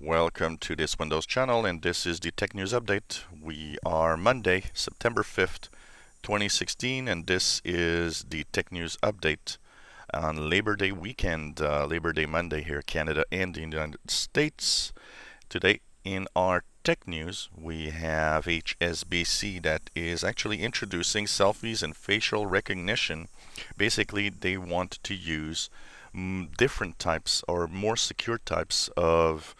Welcome to this Windows channel, and this is the Tech News Update. We are Monday, September 5th, 2016, and this is the Tech News Update on Labor Day weekend, Labor Day Monday here, Canada and the United States. Today in our Tech News, we have HSBC that is actually introducing selfies and facial recognition. Basically, they want to use different types or more secure types of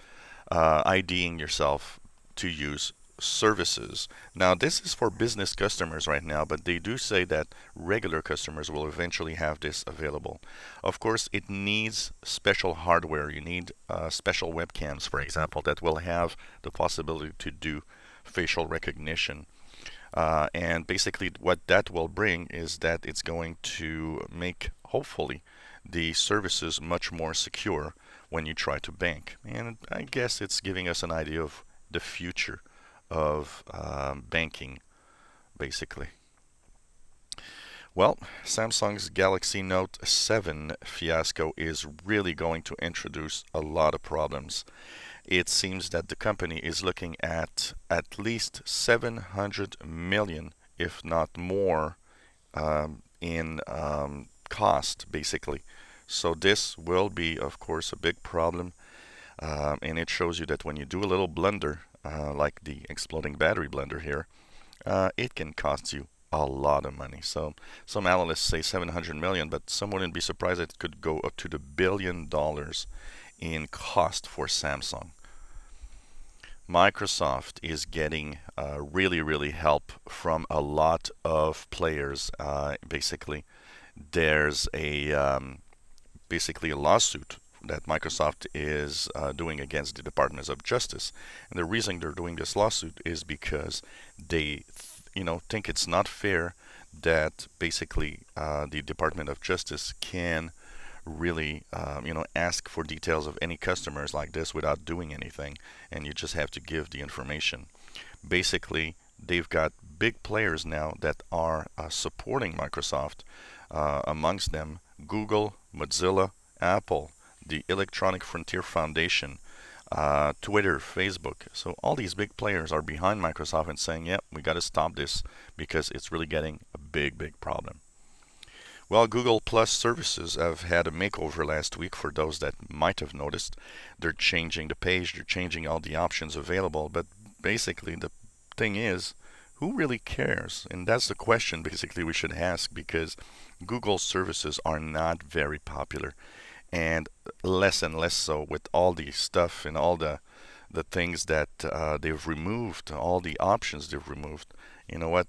IDing yourself to use services. Now, this is for business customers right now, but they do say that regular customers will eventually have this available. Of course, it needs special hardware. You need special webcams, for example, that will have the possibility to do facial recognition. And basically, what that will bring is that it's going to make, hopefully, the services much more secure when you try to bank. And I guess it's giving us an idea of the future of banking, basically. Well, Samsung's Galaxy Note 7 fiasco is really going to introduce a lot of problems. It seems that the company is looking at least 700 million, if not more, in cost, basically. So this will be, of course, a big problem, and it shows you that when you do a little blunder, like the exploding battery blunder here, it can cost you a lot of money. So some analysts say 700 million, but some wouldn't be surprised that it could go up to the $1 billion in cost for Samsung. Microsoft is getting really help from a lot of players. Basically, there's basically a lawsuit that Microsoft is doing against the Department of Justice, and the reason they're doing this lawsuit is because they, think it's not fair that basically the Department of Justice can really, ask for details of any customers like this without doing anything, and you just have to give the information. Basically, they've got big players now that are supporting Microsoft. Amongst them, Google, Mozilla, Apple, the Electronic Frontier Foundation, Twitter, Facebook. So all these big players are behind Microsoft and saying, "Yep, we got to stop this because it's really getting a big problem." Well, Google Plus services have had a makeover last week for those that might have noticed. They're changing the page, they're changing all the options available, but basically the thing is, who really cares? And that's the question basically we should ask, because Google services are not very popular, and less so with all the stuff and all the things that they've removed, all the options they've removed. You know what?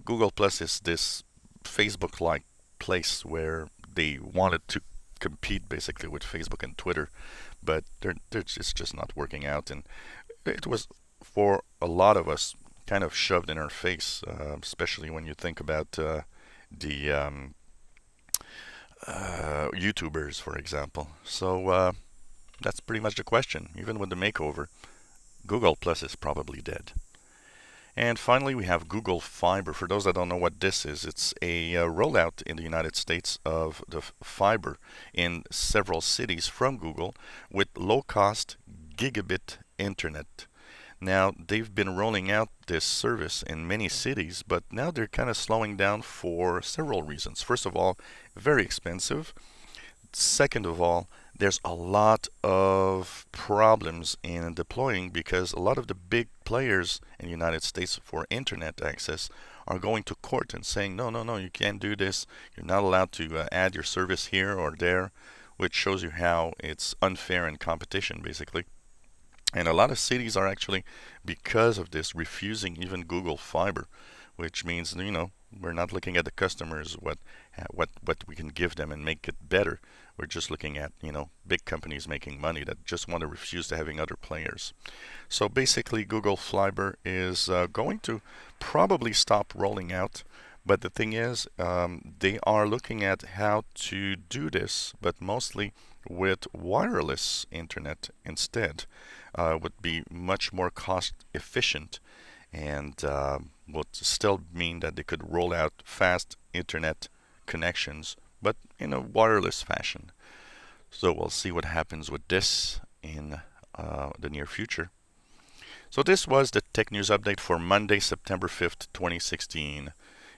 Google Plus is this Facebook-like place where they wanted to compete basically with Facebook and Twitter, but it's just not working out. And it was, for a lot of us, kind of shoved in our face, especially when you think about the YouTubers, for example. So that's pretty much the question. Even with the makeover, Google Plus is probably dead. And finally, we have Google Fiber. For those that don't know what this is, it's a rollout in the United States of the fiber in several cities from Google with low-cost gigabit internet. Now, they've been rolling out this service in many cities, but now they're kind of slowing down for several reasons. First of all, very expensive. Second of all, there's a lot of problems in deploying because a lot of the big players in the United States for internet access are going to court and saying, no, you can't do this. You're not allowed to add your service here or there, which shows you how it's unfair in competition, basically. And a lot of cities are actually, because of this, refusing even Google Fiber, which means, we're not looking at the customers, what we can give them and make it better. We're just looking at, big companies making money that just want to refuse to having other players. So basically, Google Fiber is going to probably stop rolling out. But the thing is, they are looking at how to do this, but mostly with wireless internet instead. Would be much more cost efficient, and would still mean that they could roll out fast internet connections, but in a wireless fashion. So we'll see what happens with this in the near future. So this was the Tech News Update for Monday, September 5th, 2016.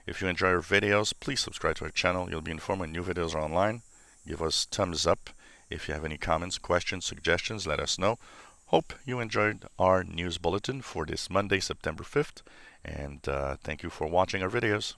If you enjoy our videos, please subscribe to our channel. You'll be informed when new videos are online. Give us thumbs up. If you have any comments, questions, suggestions, let us know. Hope you enjoyed our news bulletin for this Monday, September 5th. And thank you for watching our videos.